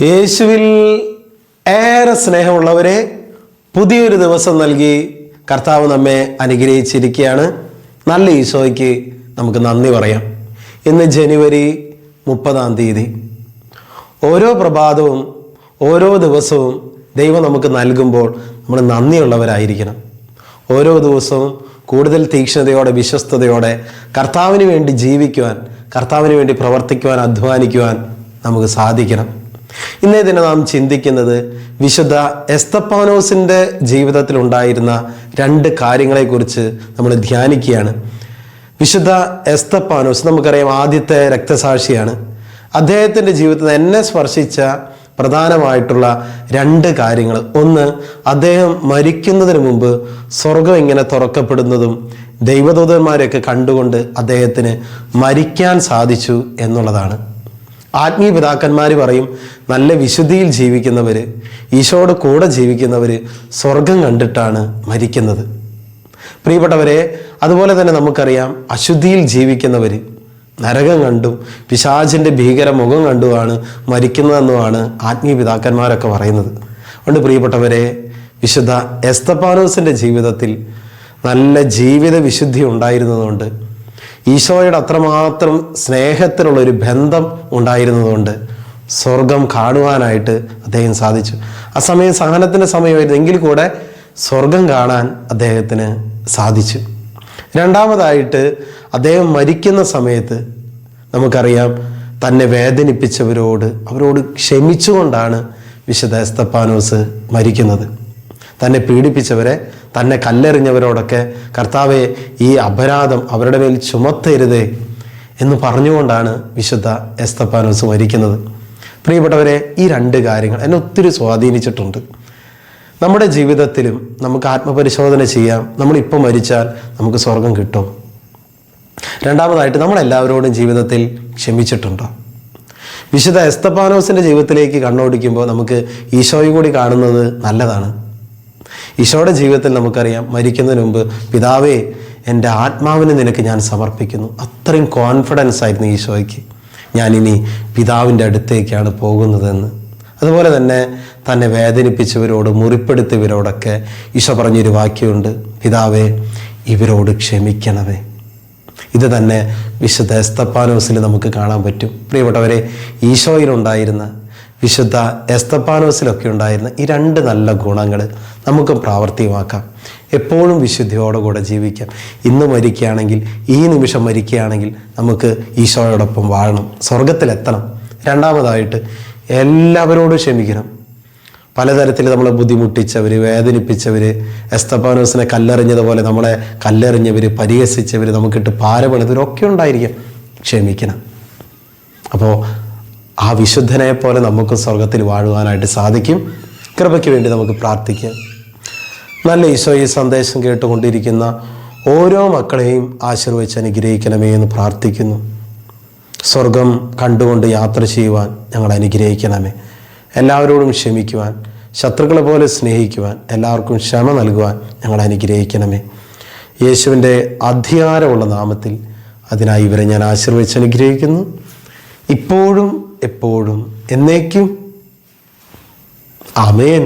യേശുവിൽ ഏറെ സ്നേഹമുള്ളവരെ, പുതിയൊരു ദിവസം നൽകി കർത്താവ് നമ്മെ അനുഗ്രഹിച്ചിരിക്കുകയാണ്. നല്ല ഈശോയ്ക്ക് നമുക്ക് നന്ദി പറയാം. ഇന്ന് ജനുവരി 30 ഓരോ പ്രഭാതവും ഓരോ ദിവസവും ദൈവം നമുക്ക് നൽകുമ്പോൾ നമ്മൾ നന്ദിയുള്ളവരായിരിക്കണം. ഓരോ ദിവസവും കൂടുതൽ തീക്ഷ്ണതയോടെ വിശ്വസ്തയോടെ കർത്താവിന് വേണ്ടി ജീവിക്കുവാൻ, കർത്താവിന് വേണ്ടി പ്രവർത്തിക്കുവാൻ, അധ്വാനിക്കുവാൻ നമുക്ക് സാധിക്കണം. ഇന്നേ ദിനം നാം ചിന്തിക്കുന്നത് വിശുദ്ധ എസ്തപ്പാനോസിൻ്റെ ജീവിതത്തിൽ ഉണ്ടായിരുന്ന 2 കാര്യങ്ങളെക്കുറിച്ച് നമ്മൾ ധ്യാനിക്കുകയാണ്. വിശുദ്ധ എസ്തപ്പാനോസ് നമുക്കറിയാം, ആദ്യത്തെ രക്തസാക്ഷിയാണ്. അദ്ദേഹത്തിൻ്റെ ജീവിതത്തിൽ എന്നെ സ്പർശിച്ച പ്രധാനമായിട്ടുള്ള 2 കാര്യങ്ങൾ. ഒന്ന്, അദ്ദേഹം മരിക്കുന്നതിന് മുമ്പ് സ്വർഗം ഇങ്ങനെ തുറക്കപ്പെടുന്നതും ദൈവദൂതന്മാരെയൊക്കെ കണ്ടുകൊണ്ട് അദ്ദേഹത്തിന് മരിക്കാൻ സാധിച്ചു എന്നുള്ളതാണ്. ആത്മീയ പിതാക്കന്മാർ പറയും, നല്ല വിശുദ്ധിയിൽ ജീവിക്കുന്നവർ, ഈശോയോട് കൂടെ ജീവിക്കുന്നവർ സ്വർഗം കണ്ടിട്ടാണ് മരിക്കുന്നത്. പ്രിയപ്പെട്ടവരെ, അതുപോലെ തന്നെ നമുക്കറിയാം, അശുദ്ധിയിൽ ജീവിക്കുന്നവർ നരകം കണ്ടും പിശാചിൻ്റെ ഭീകര മുഖം കണ്ടുമാണ് മരിക്കുന്നതെന്നുമാണ് ആത്മീയ പിതാക്കന്മാരൊക്കെ പറയുന്നത്. അതുകൊണ്ട് പ്രിയപ്പെട്ടവരെ, വിശുദ്ധ എസ്തപ്പാനോസിൻ്റെ ജീവിതത്തിൽ നല്ല ജീവിത വിശുദ്ധി ഉണ്ടായിരുന്നതുകൊണ്ട്, ഈശോയുടെ അത്രമാത്രം സ്നേഹത്തിനുള്ളൊരു ബന്ധം ഉണ്ടായിരുന്നതുകൊണ്ട് സ്വർഗം കാണുവാനായിട്ട് അദ്ദേഹം സാധിച്ചു. ആ സമയം സഹനത്തിൻ്റെ സമയമായിരുന്നു, എങ്കിൽ കൂടെ സ്വർഗം കാണാൻ അദ്ദേഹത്തിന് സാധിച്ചു. രണ്ടാമതായിട്ട്, അദ്ദേഹം മരിക്കുന്ന സമയത്ത് നമുക്കറിയാം, തന്നെ അവരോട് ക്ഷമിച്ചുകൊണ്ടാണ് വിശുദ്ധ എസ്തപ്പാനോസ് മരിക്കുന്നത്. തന്നെ പീഡിപ്പിച്ചവരെ, തന്നെ കല്ലെറിഞ്ഞവരോടൊക്കെ കർത്താവെ, ഈ അപരാധം അവരുടെ മേൽ ചുമത്തരുതേ എന്ന് പറഞ്ഞുകൊണ്ടാണ് വിശുദ്ധ എസ്തപ്പാനോസ് മരിക്കുന്നത്. പ്രിയപ്പെട്ടവരെ, ഈ 2 കാര്യങ്ങൾ എന്നെ ഒത്തിരി സ്വാധീനിച്ചിട്ടുണ്ട്. നമ്മുടെ ജീവിതത്തിലും നമുക്ക് ആത്മപരിശോധന ചെയ്യാം. നമ്മളിപ്പോൾ മരിച്ചാൽ നമുക്ക് സ്വർഗം കിട്ടും? രണ്ടാമതായിട്ട്, നമ്മളെല്ലാവരോടും ജീവിതത്തിൽ ക്ഷമിച്ചിട്ടുണ്ടോ? വിശുദ്ധ എസ്തപ്പാനോസിൻ്റെ ജീവിതത്തിലേക്ക് കണ്ണോടിക്കുമ്പോൾ നമുക്ക് ഈശോയും കൂടി കാണുന്നത് നല്ലതാണ്. ഈശോയുടെ ജീവിതത്തിൽ നമുക്കറിയാം, മരിക്കുന്നതിന് മുമ്പ് പിതാവേ, എൻ്റെ ആത്മാവിനെ നിനക്ക് ഞാൻ സമർപ്പിക്കുന്നു. അത്രയും കോൺഫിഡൻസ് ആയിരുന്നു ഈശോയ്ക്ക്, ഞാനിനി പിതാവിൻ്റെ അടുത്തേക്കാണ് പോകുന്നതെന്ന്. അതുപോലെ തന്നെ വേദനിപ്പിച്ചവരോട്, മുറിപ്പെടുത്തിയവരോടൊക്കെ ഈശോ പറഞ്ഞൊരു വാക്യമുണ്ട്, പിതാവേ, ഇവരോട് ക്ഷമിക്കണമേ. ഇത് തന്നെ വിശുദ്ധ എസ്തപ്പാനോസിൽ നമുക്ക് കാണാൻ പറ്റും. പ്രിയപ്പെട്ടവരെ, ഈശോയിലുണ്ടായിരുന്ന, വിശുദ്ധ എസ്തപ്പാനോസിലൊക്കെ ഉണ്ടായിരുന്ന ഈ 2 നല്ല ഗുണങ്ങൾ നമുക്ക് പ്രാവർത്തികമാക്കാം. എപ്പോഴും വിശുദ്ധിയോടുകൂടെ ജീവിക്കാം. ഇന്ന് മരിക്കുകയാണെങ്കിൽ, ഈ നിമിഷം മരിക്കുകയാണെങ്കിൽ നമുക്ക് ഈശോയോടൊപ്പം വാഴണം, സ്വർഗത്തിലെത്തണം. രണ്ടാമതായിട്ട്, എല്ലാവരോടും ക്ഷമിക്കണം. പലതരത്തിൽ നമ്മളെ ബുദ്ധിമുട്ടിച്ചവർ, വേദനിപ്പിച്ചവർ, എസ്തപ്പാനോസിനെ കല്ലെറിഞ്ഞതുപോലെ നമ്മളെ കല്ലെറിഞ്ഞവർ, പരിഹസിച്ചവർ, നമുക്കിട്ട് പാരപണിതവരൊക്കെ ഉണ്ടായിരിക്കാം. ക്ഷമിക്കണം. അപ്പോൾ ആ വിശുദ്ധനെ പോലെ നമുക്ക് സ്വർഗത്തിൽ വാഴുവാനായിട്ട് സാധിക്കും. കൃപയ്ക്ക് വേണ്ടി നമുക്ക് പ്രാർത്ഥിക്കാം. നല്ല ഈശോ, ഈ സന്ദേശം കേട്ടുകൊണ്ടിരിക്കുന്ന ഓരോ മക്കളെയും ആശീർവദിച്ച് അനുഗ്രഹിക്കണമേ എന്ന് പ്രാർത്ഥിക്കുന്നു. സ്വർഗം കണ്ടുകൊണ്ട് യാത്ര ചെയ്യുവാൻ ഞങ്ങൾ അനുഗ്രഹിക്കണമേ. എല്ലാവരോടും ക്ഷമിക്കുവാൻ, ശത്രുക്കളെ പോലെ സ്നേഹിക്കുവാൻ, എല്ലാവർക്കും ക്ഷമ നൽകുവാൻ ഞങ്ങൾ അനുഗ്രഹിക്കണമേ. യേശുവിൻ്റെ അധികാരമുള്ള നാമത്തിൽ അതിനായി ഇവരെ ഞാൻ ആശീർവദിച്ച് അനുഗ്രഹിക്കുന്നു. ഇപ്പോഴും എപ്പോഴും എന്നേക്കും. ആമേൻ.